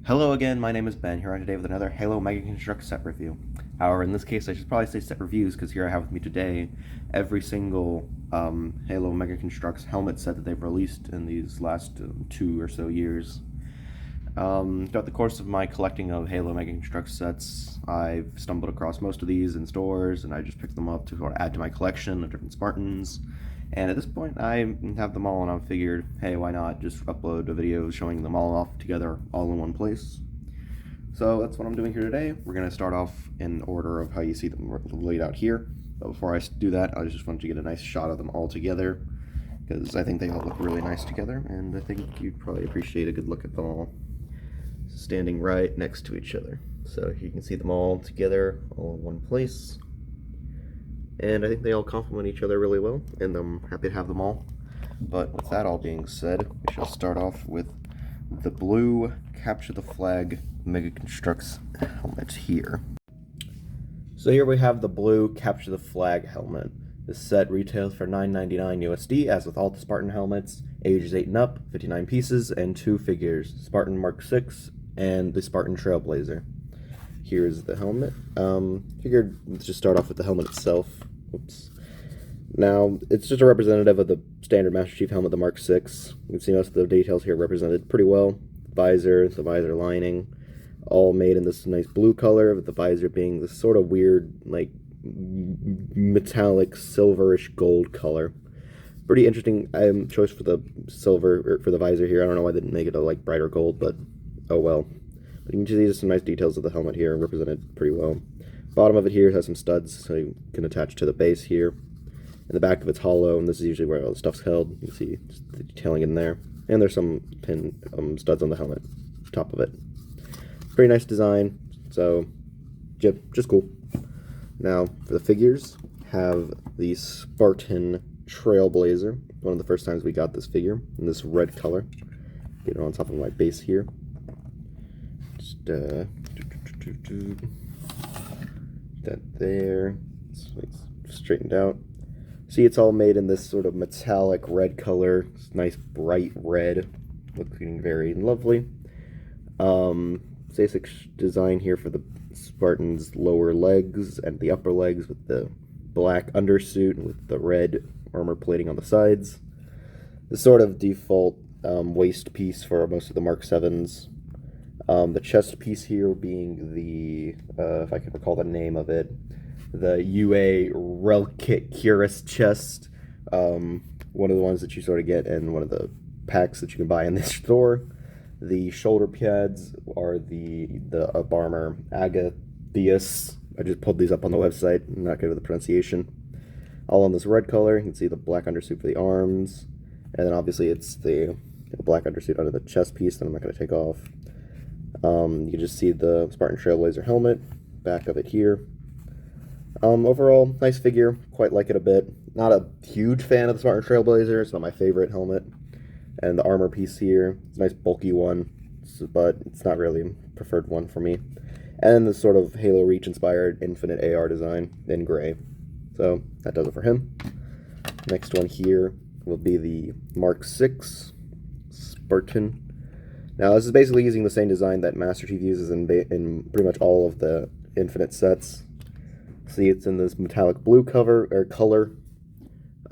Hello again, my name is Ben, here today with another Halo Mega Construx set review. However, in this case I should probably say set reviews, because here I have with me today every single Halo Mega Construx helmet set that they've released in these last 2 or so years. Throughout the course of my collecting of Halo Mega Construx sets, I've stumbled across most of these in stores, and I just picked them up to sort of add to my collection of different Spartans. And at this point, I have them all, and I figured, hey, why not just upload a video showing them all off together, all in one place. So that's what I'm doing here today. We're going to start off in order of how you see them laid out here. But before I do that, I just want to get a nice shot of them all together, because I think they all look really nice together, and I think you'd probably appreciate a good look at them all standing right next to each other. So you can see them all together, all in one place. And I think they all complement each other really well, and I'm happy to have them all. But with that all being said, we shall start off with the blue Capture the Flag Mega Construx helmet here. So here we have the blue Capture the Flag helmet. This set retails for $9.99 USD, as with all the Spartan helmets, ages 8 and up, 59 pieces, and 2 figures, Spartan Mark 6 and the Spartan Trailblazer. Here's the helmet. Figured let's just start off with the helmet itself. Oops. Now, it's just a representative of the standard Master Chief helmet, the Mark 6. You can see most of the details here represented pretty well. Visor, the visor lining, all made in this nice blue color, with the visor being this sort of weird, like, metallic silverish gold color. Pretty interesting choice for the silver, or for the visor here. I don't know why they didn't make it a like brighter gold, but oh well. But you can see there's some nice details of the helmet here, represented pretty well. Bottom of it here has some studs, so you can attach to the base here. And the back of it's hollow, and this is usually where all the stuff's held. You can see just the detailing in there. And there's some pin studs on the helmet, top of it. Pretty nice design, so just cool. Now, for the figures, have the Spartan Trailblazer. One of the first times we got this figure, in this red color. Get it on top of my base here. Just, that there, it's straightened out. See, it's all made in this sort of metallic red color. It's nice bright red, looking very lovely. Basic design here for the Spartan's lower legs and the upper legs, with the black undersuit with the red armor plating on the sides. The sort of default waist piece for most of the Mark 7s. The chest piece here being the, if I can recall the name of it, the UA Relkit Cuirass chest. One of the ones that you sort of get in one of the packs that you can buy in this store. The shoulder pads are the Barmer Agatheus. I just pulled these up on the website. I'm not good with the pronunciation. All in this red color. You can see the black undersuit for the arms. And then obviously it's the black undersuit under the chest piece that I'm not going to take off. You can just see the Spartan Trailblazer helmet, back of it here. Overall, nice figure, quite like it a bit. Not a huge fan of the Spartan Trailblazer, it's not my favorite helmet. And the armor piece here, it's a nice bulky one, but it's not really a preferred one for me. And the sort of Halo Reach inspired Infinite AR design in gray. So that does it for him. Next one here will be the Mark 6 Spartan. Now, this is basically using the same design that Master Chief uses in pretty much all of the Infinite sets. See, it's in this metallic blue color,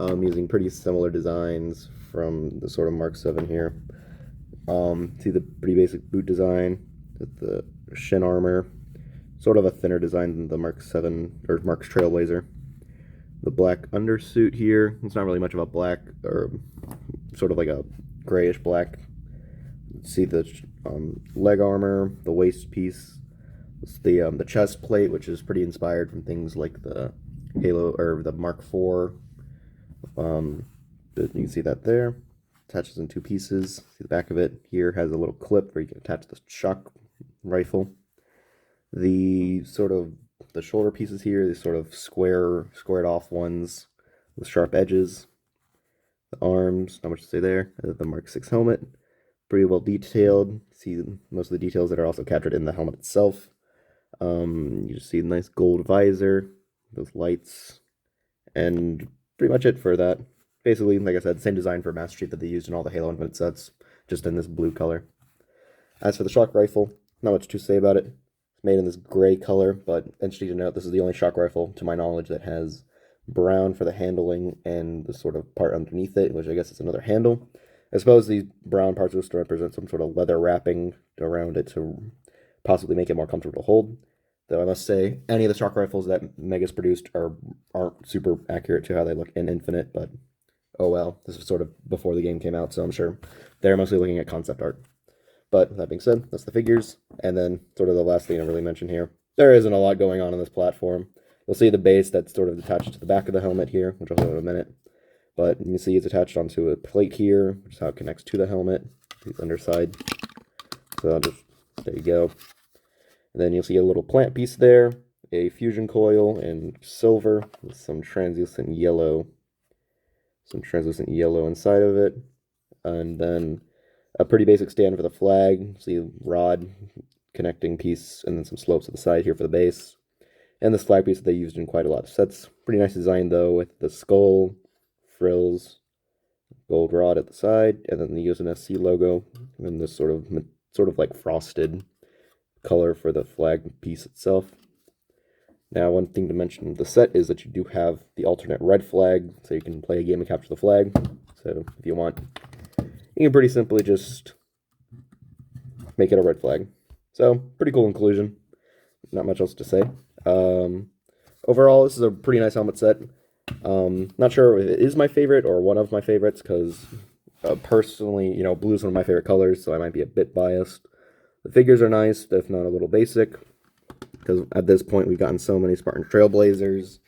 using pretty similar designs from the sort of Mark 7 here. See the pretty basic boot design with the shin armor, sort of a thinner design than the Mark 7 or Mark's Trailblazer. The black undersuit here, it's not really much of a black, or sort of like a grayish black. See the leg armor, the waist piece, the chest plate, which is pretty inspired from things like the Halo or the Mark IV. You can see that there. Attaches in 2 pieces. See the back of it here has a little clip where you can attach the shock rifle. The sort of the shoulder pieces here, these sort of squared off ones with sharp edges. The arms, not much to say there. The Mark 6 helmet. Pretty well detailed. See most of the details that are also captured in the helmet itself. You just see a nice gold visor, those lights, and pretty much it for that. Basically, like I said, same design for Master Chief that they used in all the Halo Infinite sets, just in this blue color. As for the shock rifle, not much to say about it. It's made in this gray color, but interesting to note, this is the only shock rifle, to my knowledge, that has brown for the handling and the sort of part underneath it, which I guess is another handle. I suppose these brown parts are supposed to represent some sort of leather wrapping around it to possibly make it more comfortable to hold. Though I must say, any of the shock rifles that Mega's produced aren't super accurate to how they look in Infinite, but oh well. This was sort of before the game came out, so I'm sure they're mostly looking at concept art. But that being said, that's the figures. And then sort of the last thing I really mentioned here. There isn't a lot going on this platform. You'll see the base that's sort of attached to the back of the helmet here, which I'll show in a minute. But you can see it's attached onto a plate here, which is how it connects to the helmet, the underside. So there you go. And then you'll see a little plant piece there, a fusion coil in silver with some translucent yellow inside of it. And then a pretty basic stand for the flag. See a rod connecting piece, and then some slopes at the side here for the base. And this flag piece that they used in quite a lot of sets. Pretty nice design though, with the skull, frills, gold rod at the side, and then the USNSC logo, and this sort of like frosted color for the flag piece itself. Now, one thing to mention with the set is that you do have the alternate red flag, so you can play a game and capture the flag. So if you want, you can pretty simply just make it a red flag. So, pretty cool inclusion. Not much else to say. Overall, this is a pretty nice helmet set. Not sure if it is my favorite or one of my favorites, because personally, blue is one of my favorite colors, so I might be a bit biased. The figures are nice, if not a little basic, because at this point we've gotten so many Spartan Trailblazers,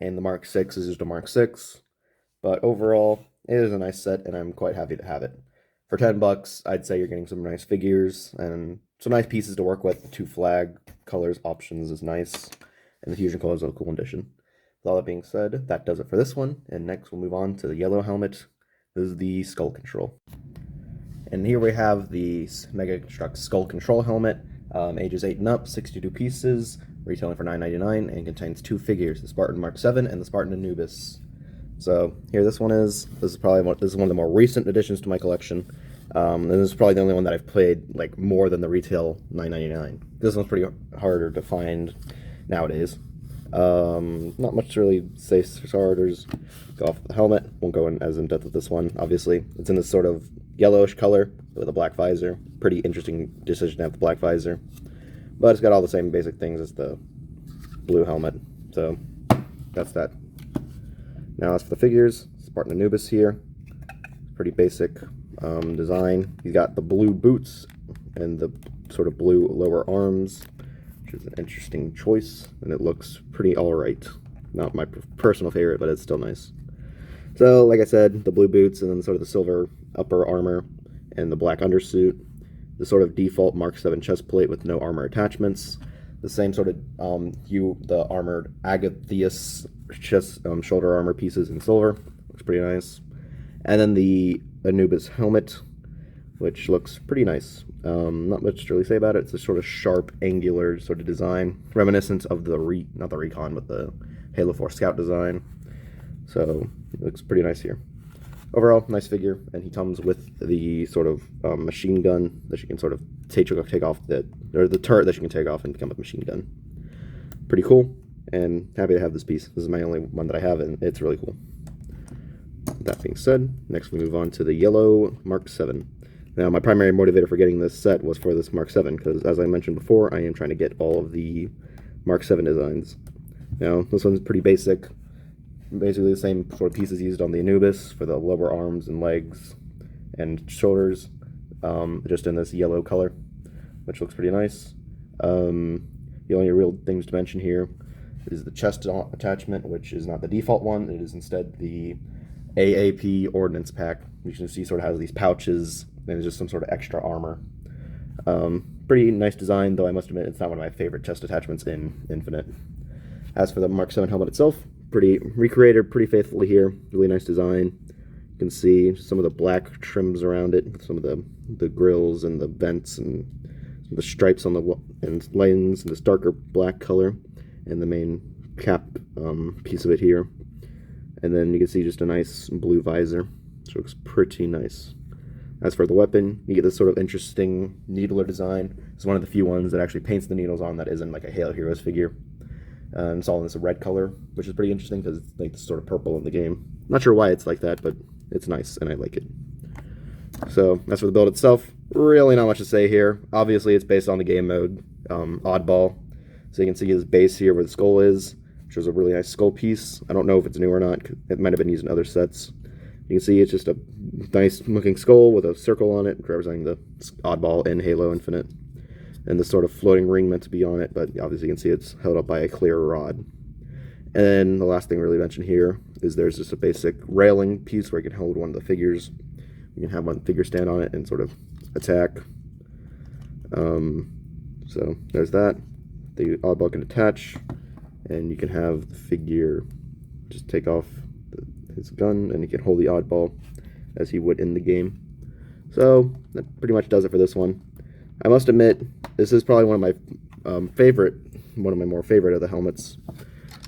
and the Mark 6 is just a Mark 6. But overall, it is a nice set, and I'm quite happy to have it. For $10, I'd say you're getting some nice figures, and some nice pieces to work with. The 2 flag colors options is nice, and the fusion colors are a cool addition. With all that being said, that does it for this one, and next we'll move on to the yellow helmet. This is the Skull Control. And here we have the Mega Construx Skull Control helmet, ages 8 and up, 62 pieces, retailing for $9.99, and contains 2 figures, the Spartan Mark 7 and the Spartan Anubis. So here this one is. This is one of the more recent additions to my collection. And this is probably the only one that I've played like more than the retail $9.99. This one's pretty harder to find nowadays. Not much to really say for starters. Go off the helmet. Won't go in as in depth with this one. Obviously, it's in this sort of yellowish color with a black visor. Pretty interesting decision to have the black visor, but it's got all the same basic things as the blue helmet. So that's that. Now as for the figures, Spartan Anubis here. Pretty basic design. He's got the blue boots and the sort of blue lower arms, which is an interesting choice, and it looks pretty alright. Not my personal favorite, but it's still nice. So, like I said, the blue boots and then sort of the silver upper armor and the black undersuit. The sort of default Mark 7 chest plate with no armor attachments. The same sort of the armored Agatheus chest shoulder armor pieces in silver. Looks pretty nice. And then the Anubis helmet, which looks pretty nice. Not much to really say about it. It's a sort of sharp, angular sort of design, reminiscent of the not the Recon, but the Halo 4 Scout design. So it looks pretty nice here. Overall, nice figure, and he comes with the sort of machine gun that you can sort of take off or the turret that you can take off and become a machine gun. Pretty cool, and happy to have this piece. This is my only one that I have, and it's really cool. That being said, next we move on to the yellow Mark 7. Now, my primary motivator for getting this set was for this Mark 7, because as I mentioned before, I am trying to get all of the Mark 7 designs. Now, this one's pretty basic. Basically the same sort of pieces used on the Anubis for the lower arms and legs and shoulders, just in this yellow color, which looks pretty nice. The only real things to mention here is the chest attachment, which is not the default one. It is instead the AAP Ordnance Pack. You can see sort of has these pouches and just some sort of extra armor. Pretty nice design, though I must admit it's not one of my favorite chest attachments in Infinite. As for the Mark 7 helmet itself, pretty recreated pretty faithfully here. Really nice design. You can see some of the black trims around it, with some of the grills and the vents and the stripes on the and lines and this darker black color, and the main cap piece of it here. And then you can see just a nice blue visor, which looks pretty nice. As for the weapon, you get this sort of interesting needler design. It's one of the few ones that actually paints the needles on that isn't like a Halo Heroes figure. And it's all in this red color, which is pretty interesting because it's like this sort of purple in the game. Not sure why it's like that, but it's nice and I like it. So as for the build itself, really not much to say here. Obviously, it's based on the game mode Oddball. So you can see his base here where the skull is, which is a really nice skull piece. I don't know if it's new or not. It might have been used in other sets. You can see it's just a nice looking skull with a circle on it representing the Oddball in Halo Infinite. And this sort of floating ring meant to be on it, but obviously you can see it's held up by a clear rod. And then the last thing really mentioned here is there's just a basic railing piece where you can hold one of the figures. You can have one figure stand on it and sort of attack. So there's that. The Oddball can attach, and you can have the figure just take off his gun, and he can hold the Oddball as he would in the game. So that pretty much does it for this one. I must admit, this is probably one of my more favorite of the helmets.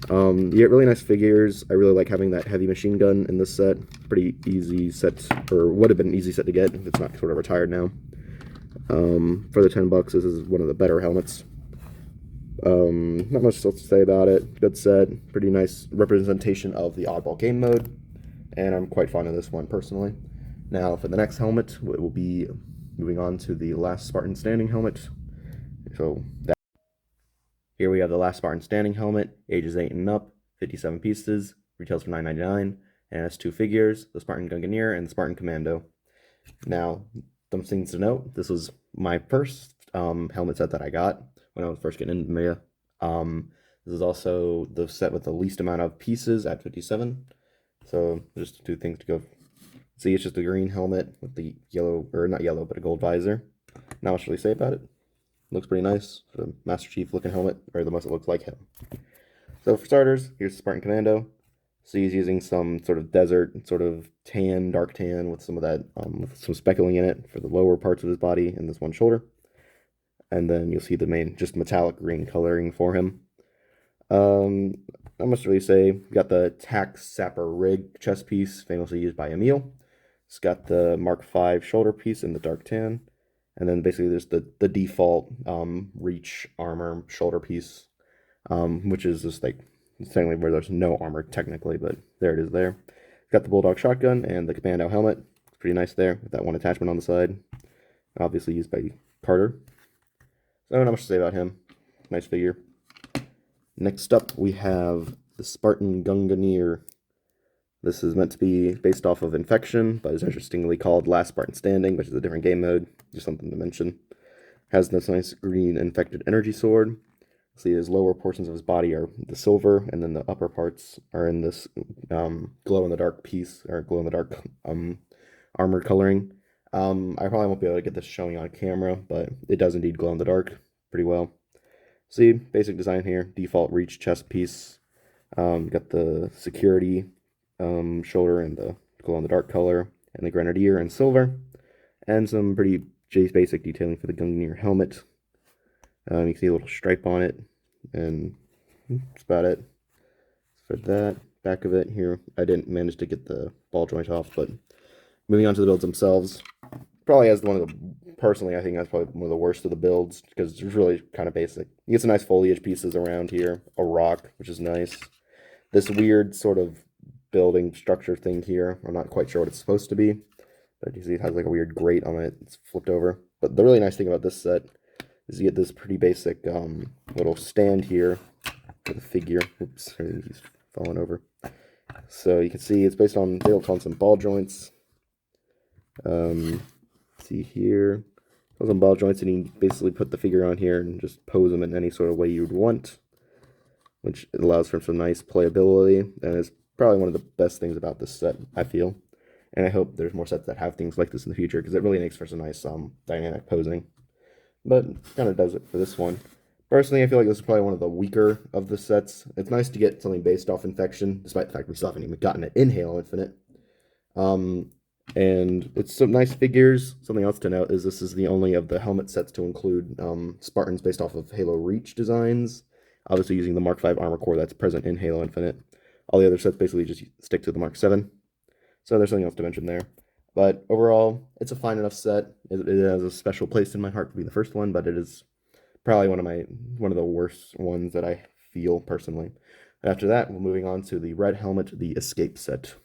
You get really nice figures. I really like having that heavy machine gun in this set. Pretty easy set, or would have been an easy set to get if it's not sort of retired now. For the $10, this is one of the better helmets. Not much else to say about it. Good set, pretty nice representation of the Oddball game mode, and I'm quite fond of this one personally. Now for the next helmet, it will be moving on to the last Spartan standing helmet. So here we have the last Spartan standing helmet, ages 8 and up, 57 pieces, retails for $9.99, and has 2 figures, the Spartan Gunganier and the Spartan Commando. Now, some things to note, this was my first helmet set that I got when I was first getting into Maya. This is also the set with the least amount of pieces at 57. So just 2 things to go. See, it's just a green helmet with the yellow, or not yellow, but a gold visor. Not much to really say about it. Looks pretty nice. The Master Chief looking helmet, or the most it looks like him. So for starters, here's the Spartan Commando. So he's using some sort of desert, sort of tan, dark tan, with some of that, with some speckling in it for the lower parts of his body and this one shoulder. And then you'll see the main, just metallic green coloring for him. I must really say, we got the Tac Sapper Rig chest piece, famously used by Emil. It's got the Mark V shoulder piece in the dark tan. And then basically there's the default reach armor shoulder piece, which is just like technically where there's no armor technically, but there it is there. Got the Bulldog shotgun and the Commando helmet. It's pretty nice there with that one attachment on the side. Obviously used by Carter. So not much to say about him. Nice figure. Next up we have the Spartan Gunganier. This is meant to be based off of Infection, but is interestingly called Last Spartan Standing, which is a different game mode. Just something to mention. Has this nice green infected energy sword. See, his lower portions of his body are the silver, and then the upper parts are in this glow-in-the-dark piece, or glow-in-the-dark armored coloring. I probably won't be able to get this showing on camera, but it does indeed glow in the dark pretty well. See, basic design here. Default reach chest piece. Got the security shoulder and the glow-in-the-dark color, and the grenadier in silver, and some pretty basic detailing for the Gunganier helmet. You can see a little stripe on it, and that's about it. For that, back of it here, I didn't manage to get the ball joint off, but moving on to the builds themselves, probably has one of the, personally, I think that's probably one of the worst of the builds, because it's really kind of basic. You get some nice foliage pieces around here, a rock, which is nice. This weird sort of building structure thing here, I'm not quite sure what it's supposed to be, but you see it has like a weird grate on it, it's flipped over. But the really nice thing about this set is you get this pretty basic little stand here for the figure. Oops, he's falling over. So you can see it's based on, they built on some ball joints. See here, some ball joints, and you basically put the figure on here and just pose them in any sort of way you'd want, which allows for some nice playability, and is probably one of the best things about this set, I feel. And I hope there's more sets that have things like this in the future, because it really makes for some nice dynamic posing. But kind of does it for this one. Personally, I feel like this is probably one of the weaker of the sets. It's nice to get something based off Infection, despite the fact we still haven't even gotten it in Halo Infinite. And it's some nice figures. Something else to note is this is the only of the helmet sets to include Spartans based off of Halo Reach designs. Obviously using the Mark V armor core that's present in Halo Infinite. All the other sets basically just stick to the Mark 7. So there's something else to mention there. But overall, it's a fine enough set. It has a special place in my heart to be the first one, but it is probably one of the worst ones that I feel personally. After that, we're moving on to the red helmet, the escape set.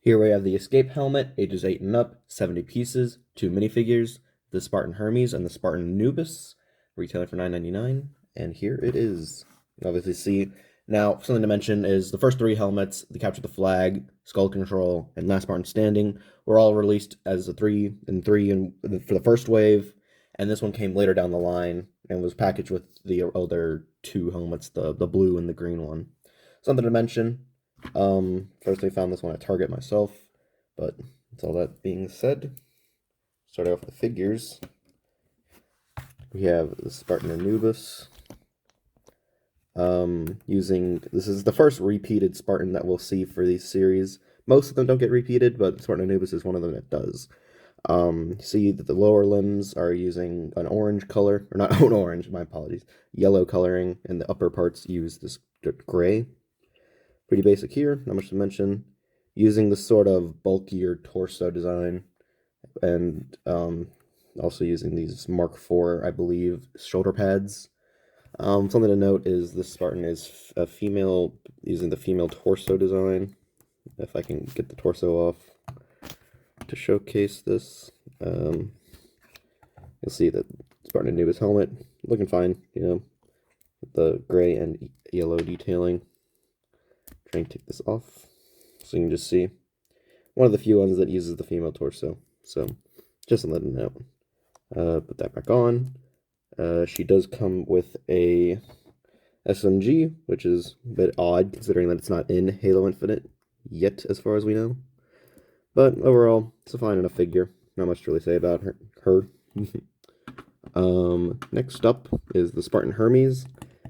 Here we have the escape helmet, ages 8 and up, 70 pieces, 2 minifigures, the Spartan Hermes and the Spartan Anubis, retailing for $9.99. And here it is. Obviously, see. Now, something to mention is the first 3 helmets, the Capture the Flag, Skull Control, and Last Spartan Standing, were all released as a 3 and 3 for the first wave, and this one came later down the line and was packaged with the other 2 helmets, the blue and the green one. Something to mention. First I found this one at Target myself, but with all that being said, start off with the figures. We have the Spartan Anubis. This is the first repeated Spartan that we'll see for these series. Most of them don't get repeated, but Spartan Anubis is one of them that does. See that the lower limbs are using an orange color, or not an orange, my apologies, yellow coloring, and the upper parts use this gray. Pretty basic here, not much to mention. Using this sort of bulkier torso design, and also using these Mark IV, I believe, shoulder pads. Something to note is this Spartan is a female, using the female torso design. If I can get the torso off to showcase this, you'll see that Spartan Anubis helmet looking fine, you know, with the gray and yellow detailing. Trying to take this off so you can just see one of the few ones that uses the female torso. So just to let them know. Put that back on. She does come with a SMG, which is a bit odd considering that it's not in Halo Infinite yet, as far as we know. But overall, it's a fine enough figure. Not much to really say about her. Next up is the Spartan Hermes.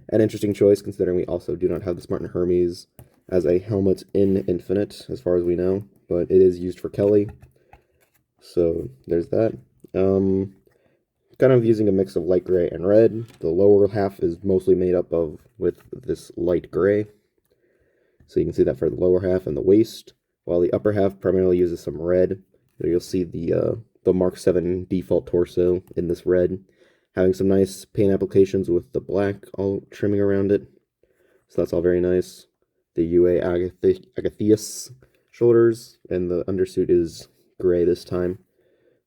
An interesting choice considering we also do not have the Spartan Hermes as a helmet in Infinite, as far as we know, but it is used for Kelly. So there's that. Kind of using a mix of light gray and red. The lower half is mostly made up of with this light gray. So you can see that for the lower half and the waist, while the upper half primarily uses some red. There you'll see the Mark VII default torso in this red, having some nice paint applications with the black all trimming around it. So that's all very nice. The UA Agatheus shoulders, and the undersuit is gray this time.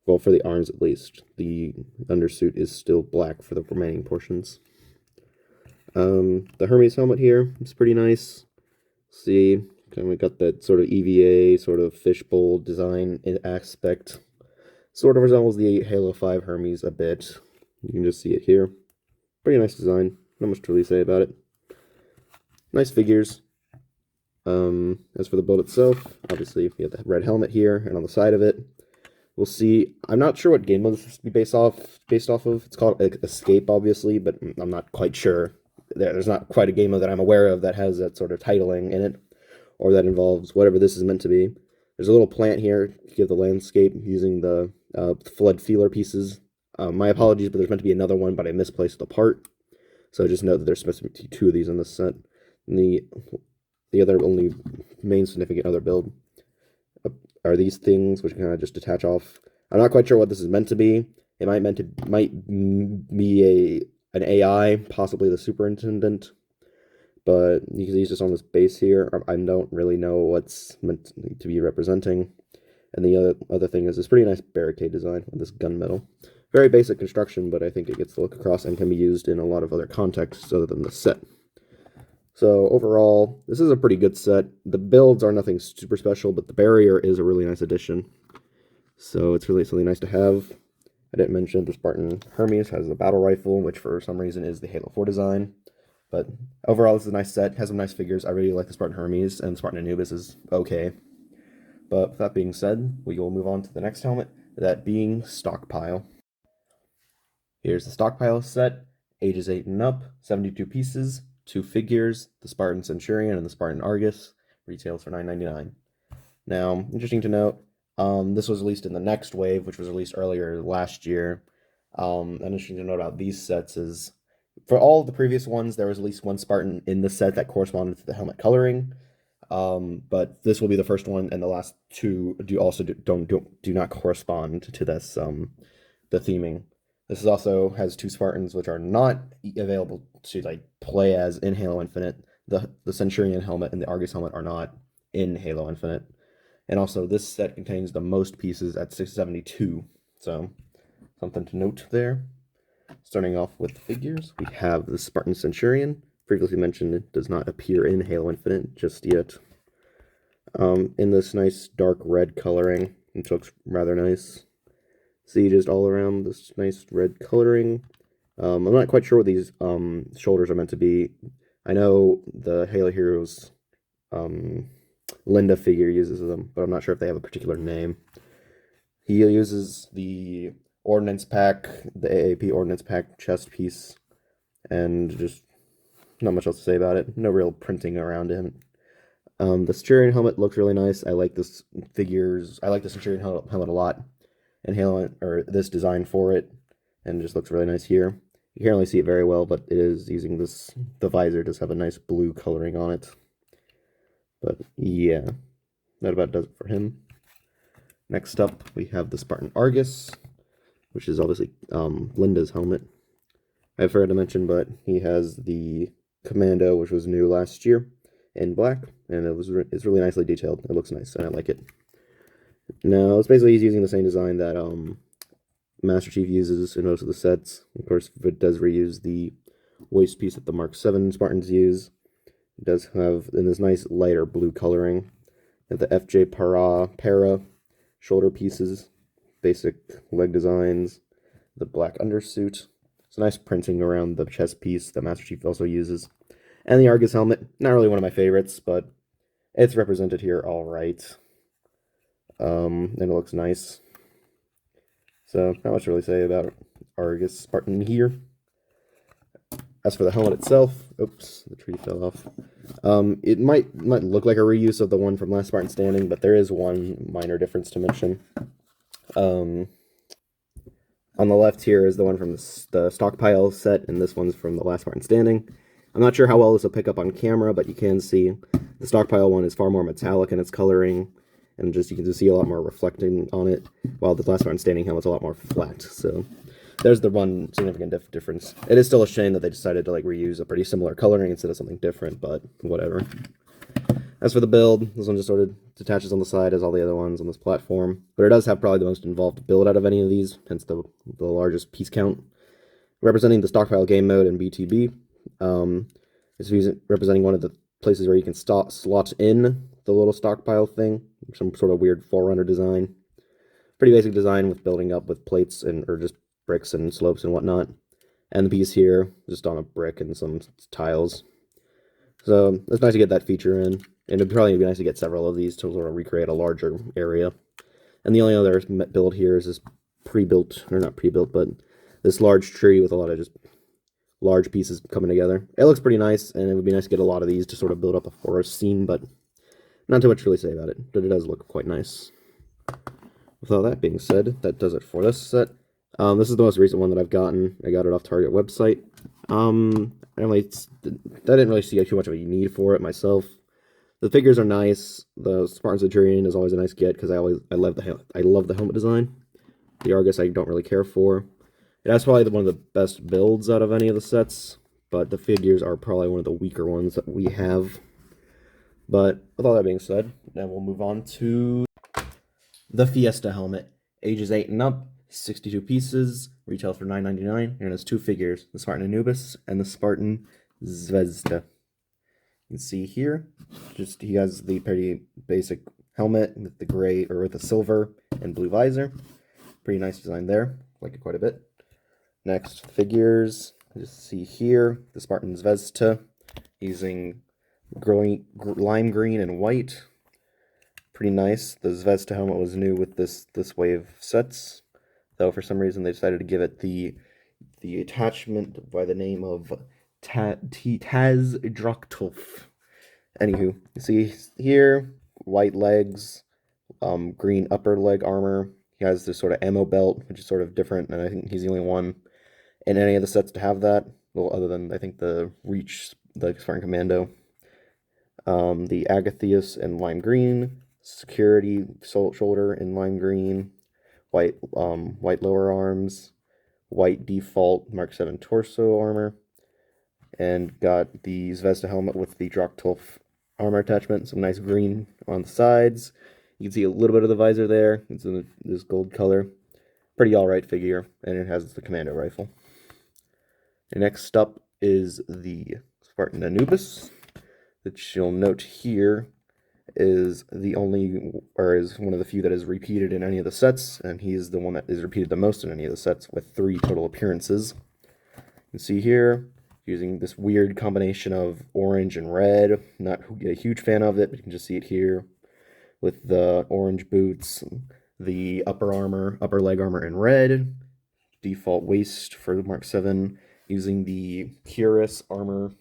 Well, for the arms at least. The undersuit is still black for the remaining portions. The Hermes helmet here is pretty nice. See, kind of got that sort of EVA, sort of fishbowl design aspect. Sort of resembles the Halo 5 Hermes a bit. You can just see it here. Pretty nice design. Not much to really say about it. Nice figures. As for the build itself, obviously you have the red helmet here, and on the side of it, we'll see. I'm not sure what game mode this is to be based off of. It's called Escape, obviously, but I'm not quite sure. There's not quite a game mode that I'm aware of that has that sort of titling in it, or that involves whatever this is meant to be. There's a little plant here to give the landscape using the flood feeler pieces. My apologies, but there's meant to be another one, but I misplaced the part. So just note that there's supposed to be 2 of these in this set. And the other only main significant other build are these things, which kind of just detach off. I'm not quite sure what this is meant to be. It might be an AI, possibly the superintendent, but you can use this on this base here. I don't really know what's meant to be representing. And the other thing is this pretty nice barricade design with this gunmetal. Very basic construction, but I think it gets the look across and can be used in a lot of other contexts other than the set. So overall, this is a pretty good set. The builds are nothing super special, but the barrier is a really nice addition. So it's really something nice to have. I didn't mention the Spartan Hermes has the battle rifle, which for some reason is the Halo 4 design. But overall, this is a nice set. It has some nice figures. I really like the Spartan Hermes, and the Spartan Anubis is okay. But with that being said, we will move on to the next helmet, that being Stockpile. Here's the Stockpile set, ages 8 and up, 72 pieces, 2 figures, the Spartan Centurion and the Spartan Argus, retails for $9.99. Now, interesting to note, this was released in the next wave, which was released earlier last year. And interesting to note about these sets is, for all of the previous ones, there was at least one Spartan in the set that corresponded to the helmet coloring. But this will be the first one, and the last two do not correspond to this the theming. This is also has two Spartans which are not available to like play as in Halo Infinite. The Centurion helmet and the Argus helmet are not in Halo Infinite. And also this set contains the most pieces at 672. So something to note there. Starting off with the figures, we have the Spartan Centurion. Previously mentioned, it does not appear in Halo Infinite just yet. In this nice dark red coloring, which looks rather nice. See just all around this nice red coloring. I'm not quite sure what these shoulders are meant to be. I know the Halo Heroes Linda figure uses them, but I'm not sure if they have a particular name. He uses the Ordnance Pack, the AAP Ordnance Pack chest piece, and just not much else to say about it. No real printing around him. The Centurion helmet looks really nice. I like this figures. I like the Centurion helmet a lot, and Halo or this design for it, and it just looks really nice here. You can't really see it very well, but it is using this. The visor does have a nice blue coloring on it. But yeah, that about does it for him. Next up, we have the Spartan Argus, which is obviously Linda's helmet. I forgot to mention, but he has the Commando, which was new last year, in black, and it's really nicely detailed. It looks nice, and I like it. Now, it's basically he's using the same design that Master Chief uses in most of the sets. Of course, it does reuse the waist piece that the Mark 7 Spartans use. It does have in this nice lighter blue coloring. And the FJ Para shoulder pieces, basic leg designs, the black undersuit. It's a nice printing around the chest piece that Master Chief also uses. And the Argus helmet, not really one of my favorites, but it's represented here all right. And it looks nice. So, not much to really say about Argus Spartan here. As for the helmet itself, oops, the tree fell off. It might look like a reuse of the one from Last Spartan Standing, but there is one minor difference to mention. On the left here is the one from the Stockpile set, and this one's from the Last Spartan Standing. I'm not sure how well this will pick up on camera, but you can see the Stockpile one is far more metallic in its coloring, and you can just see a lot more reflecting on it, while the Last Spartan Standing helmet's a lot more flat. So there's the one significant difference. It is still a shame that they decided to reuse a pretty similar coloring instead of something different, but whatever. As for the build, this one just sort of detaches on the side as all the other ones on this platform, but it does have probably the most involved build out of any of these, hence the largest piece count. Representing the Stockpile game mode and BTB, it's representing one of the places where you can slot in the little stockpile thing, some sort of weird Forerunner design. Pretty basic design with building up with plates or just bricks and slopes and whatnot. And the piece here, just on a brick and some tiles. So it's nice to get that feature in, and it'd probably be nice to get several of these to sort of recreate a larger area. And the only other build here is this pre-built, or not pre-built, but this large tree with a lot of just large pieces coming together. It looks pretty nice, and it would be nice to get a lot of these to sort of build up a forest scene, but not too much to really say about it, but it does look quite nice. With all that being said, that does it for this set. This is the most recent one that I've gotten. I got it off Target website. I didn't really see too much of a need for it myself. The figures are nice. The Spartan Centurion is always a nice get because I love the helmet design. The Argus I don't really care for. It has probably one of the best builds out of any of the sets, but the figures are probably one of the weaker ones that we have. But with all that being said, then we'll move on to the Fiesta helmet. Ages 8 and up, 62 pieces, retail for $9.99, and it has two figures, the Spartan Anubis and the Spartan Zvezda. You can see here, he has the pretty basic helmet with the gray, or with the silver and blue visor. Pretty nice design there, like it quite a bit. Next, figures, just see here, the Spartan Zvezda, using lime green and white. Pretty nice. The Zvezda helmet was new with this wave of sets, though for some reason they decided to give it the attachment by the name of Taz Draktulf. Anywho, you see here, white legs, green upper leg armor. He has this sort of ammo belt, which is sort of different, and I think he's the only one in any of the sets to have that. Well, other than, I think, the Reach, the Spartan Commando. The Agathias in lime green, security shoulder in lime green, white lower arms, white default Mark 7 torso armor, and got the Zvezda helmet with the Drochtulf armor attachment, some nice green on the sides. You can see a little bit of the visor there. It's in this gold color. Pretty alright figure, and it has the commando rifle. And next up is the Spartan Anubis, which you'll note here is is one of the few that is repeated in any of the sets, and he is the one that is repeated the most in any of the sets, with 3 total appearances. You can see here, using this weird combination of orange and red. Not a huge fan of it, but you can just see it here, with the orange boots, the upper leg armor in red, default waist for the Mark 7, using the Cuirass armor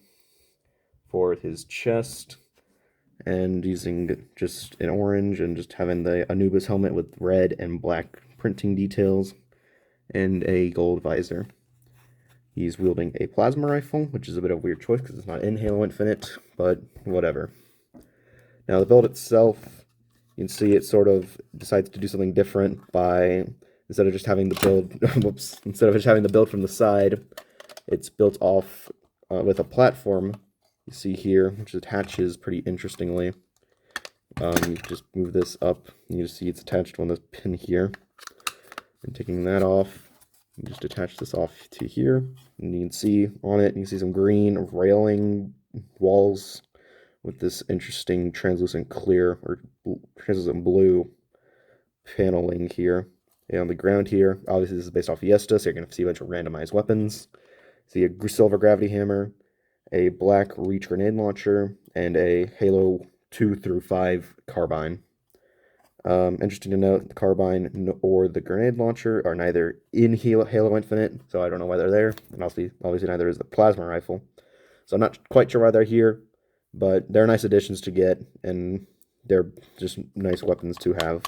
for his chest, and using just an orange, and just having the Anubis helmet with red and black printing details, and a gold visor. He's wielding a plasma rifle, which is a bit of a weird choice because it's not in Halo Infinite, but whatever. Now the build itself, you can see it sort of decides to do something different by, instead of just having the build, instead of just having the build from the side, it's built off with a platform, you see here, which attaches pretty interestingly. You just move this up, and you just see it's attached on this pin here. And taking that off, you just attach this off to here, and you can see on it, you can see some green railing walls with this interesting translucent clear, or translucent blue paneling here. And on the ground here, obviously this is based off Fiesta, so you're going to see a bunch of randomized weapons. See a silver gravity hammer, a black reach grenade launcher, and a Halo 2 through 5 carbine. Interesting to note, the carbine or the grenade launcher are neither in Halo Infinite, so I don't know why they're there, and obviously neither is the plasma rifle. So I'm not quite sure why they're here, but they're nice additions to get, and they're just nice weapons to have.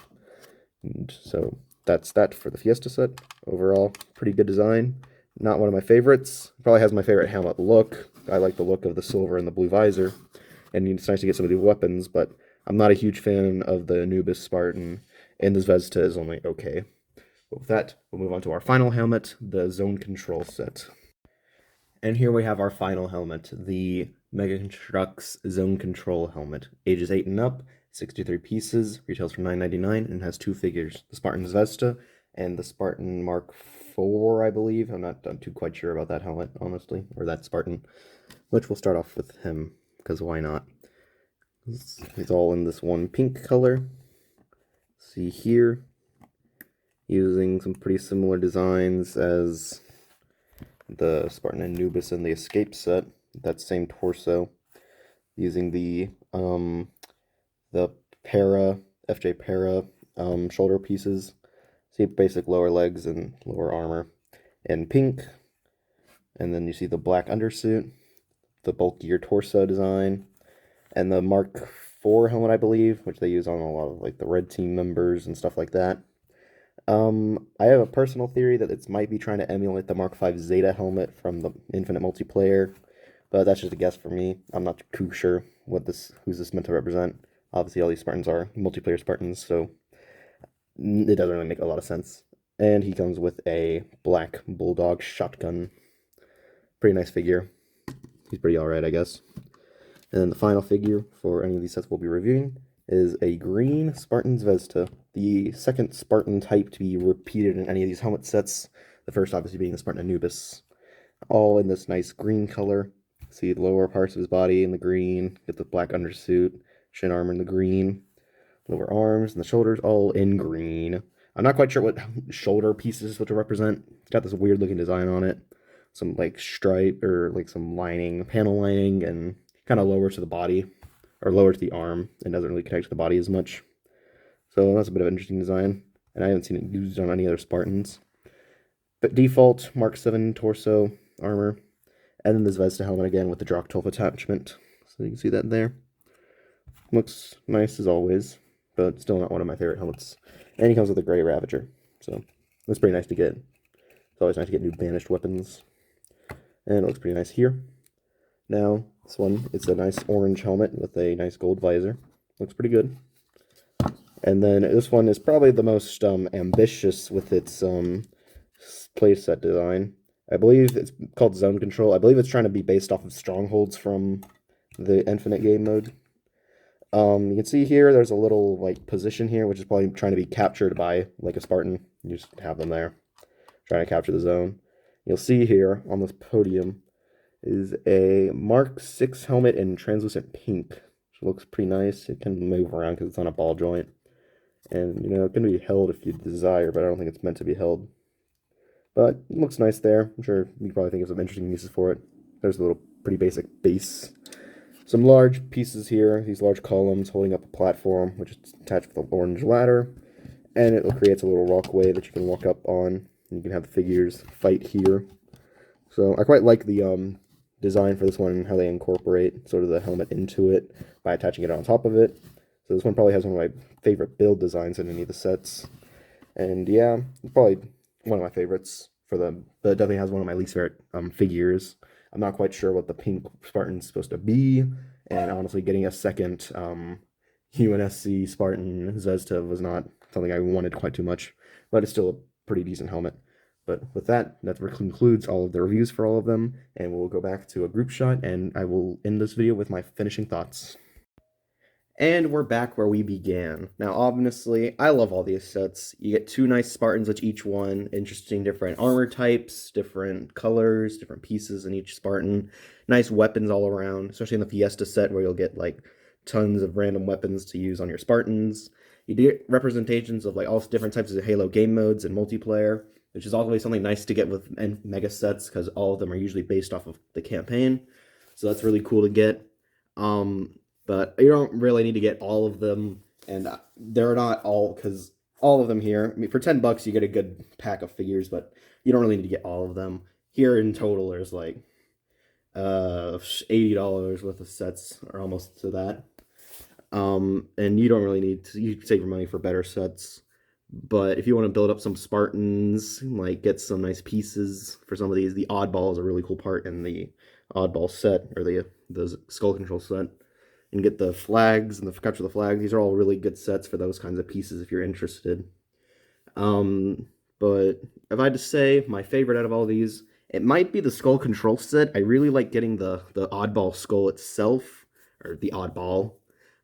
And so that's that for the Fiesta set. Overall, pretty good design. Not one of my favorites. Probably has my favorite helmet look. I like the look of the silver and the blue visor, and it's nice to get some of these weapons, but I'm not a huge fan of the Anubis Spartan, and the Zvezda is only okay. But with that, we'll move on to our final helmet, the Zone Control set. And here we have our final helmet, the Mega Construx Zone Control helmet. Ages 8 and up, 63 pieces, retails for $9.99, and has 2 figures, the Spartan Zvezda and the Spartan Mark 4, I believe. I'm too quite sure about that helmet, honestly, or that Spartan, which we'll start off with him, because why not? It's all in this one pink color. See here, using some pretty similar designs as the Spartan Anubis and the Escape set, that same torso, using the FJ Para shoulder pieces. See basic lower legs and lower armor in pink, and then you see the black undersuit, the bulkier torso design, and the Mark 4 helmet, I believe, which they use on a lot of like the Red Team members and stuff like that. I have a personal theory that it might be trying to emulate the Mark 5 Zeta helmet from the Infinite multiplayer, but that's just a guess for me. I'm not too sure who's this meant to represent. Obviously, all these Spartans are multiplayer Spartans, so it doesn't really make a lot of sense. And he comes with a black bulldog shotgun. Pretty nice figure. He's pretty alright, I guess. And then the final figure for any of these sets we'll be reviewing is a green Spartan Zvezda, the second Spartan type to be repeated in any of these helmet sets. The first obviously being the Spartan Anubis. All in this nice green color. See the lower parts of his body in the green, get the black undersuit, shin armor in the green, lower arms and the shoulders all in green. I'm not quite sure what shoulder pieces is supposed to represent. It's got this weird looking design on it. Some like stripe or like some lining, panel lining, and kind of lower to the body, or lower to the arm, and doesn't really connect to the body as much. So that's a bit of an interesting design, and I haven't seen it used on any other Spartans. But default Mark 7 torso armor, and then the Zvezda helmet again with the Drochtulf attachment. So you can see that there. Looks nice as always, but still not one of my favorite helmets. And he comes with a gray Ravager, so that's pretty nice to get. It's always nice to get new banished weapons. And it looks pretty nice here. Now, this one, it's a nice orange helmet with a nice gold visor. Looks pretty good. And then this one is probably the most ambitious with its playset design. I believe it's called Zone Control. I believe it's trying to be based off of strongholds from the Infinite game mode. You can see here there's a little like position here, which is probably trying to be captured by like a Spartan. You just have them there, trying to capture the zone. You'll see here on this podium is a Mark 6 helmet in translucent pink, which looks pretty nice. It can move around because it's on a ball joint. And, you know, it can be held if you desire, but I don't think it's meant to be held. But it looks nice there. I'm sure you probably think of some interesting uses for it. There's a little pretty basic base. Some large pieces here, these large columns holding up a platform, which is attached with an orange ladder. And it creates a little walkway that you can walk up on. And you can have the figures fight here. So I quite like the design for this one and how they incorporate sort of the helmet into it by attaching it on top of it. So this one probably has one of my favorite build designs in any of the sets. And yeah, probably one of my favorites for them, but it definitely has one of my least favorite figures. I'm not quite sure what the pink Spartan's supposed to be, and honestly, getting a second UNSC Spartan Zvezda was not something I wanted quite too much, but it's still a pretty decent helmet. But with that concludes all of the reviews for all of them, and we'll go back to a group shot, and I will end this video with my finishing thoughts. And we're back where we began. Now, obviously, I love all these sets. You get 2 nice Spartans with each one, interesting different armor types, different colors, different pieces in each Spartan, nice weapons all around, especially in the Fiesta set where you'll get like tons of random weapons to use on your Spartans. You get representations of like all different types of Halo game modes and multiplayer, which is always something nice to get with mega sets because all of them are usually based off of the campaign. So that's really cool to get. But you don't really need to get all of them, and they're not all, because all of them here, I mean, for $10 you get a good pack of figures, but you don't really need to get all of them. Here in total there's like $80 worth of sets, or almost to that. And you don't really need to, you can save your money for better sets. But if you want to build up some Spartans, like get some nice pieces for some of these, the oddball is a really cool part in the oddball set, or the skull control set. And get the flags and the capture the flag. These are all really good sets for those kinds of pieces if you're interested. But if I had to say my favorite out of all these, it might be the skull control set. I really like getting the oddball skull itself, or the oddball.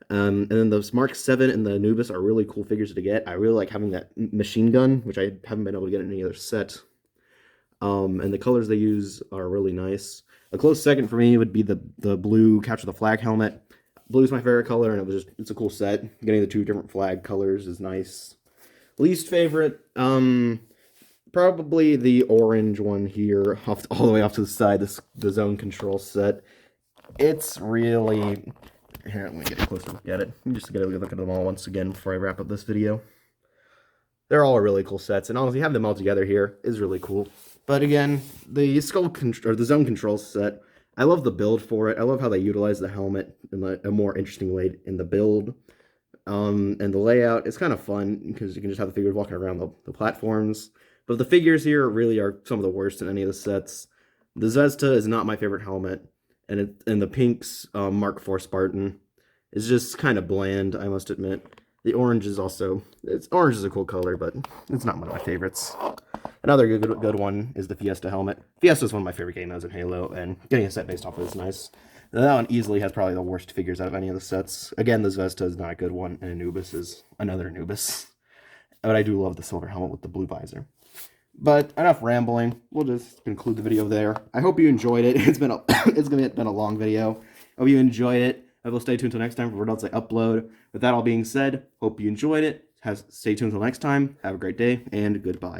And then those Mark 7 and the Anubis are really cool figures to get. I really like having that machine gun, which I haven't been able to get in any other set. And the colors they use are really nice. A close second for me would be the blue capture the flag helmet. Blue's my favorite color, and it's a cool set. Getting the 2 different flag colors is nice. Least favorite, probably the orange one here, all the way off to the side, the zone control set. It's really... Here, let me get a closer look at it. Just get a look at them all once again before I wrap up this video. They're all really cool sets, and honestly, having them all together here is really cool. But again, the zone control set, I love the build for it. I love how they utilize the helmet in a more interesting way in the build. And the layout is kind of fun because you can just have the figures walking around the platforms. But the figures here really are some of the worst in any of the sets. The Zvezda is not my favorite helmet. And the Pink's Mark 4 Spartan is just kind of bland, I must admit. The orange is also... Orange is a cool color, but it's not one of my favorites. Another good one is the Fiesta helmet. Fiesta is one of my favorite game modes in Halo, and getting a set based off of it is nice. That one easily has probably the worst figures out of any of the sets. Again, the Zvezda is not a good one, and Anubis is another Anubis. But I do love the silver helmet with the blue visor. But enough rambling. We'll just conclude the video there. I hope you enjoyed it. It's been a long video. I hope you enjoyed it. I will stay tuned until next time for what else I upload. With that all being said, hope you enjoyed it. Stay tuned until next time. Have a great day, and goodbye.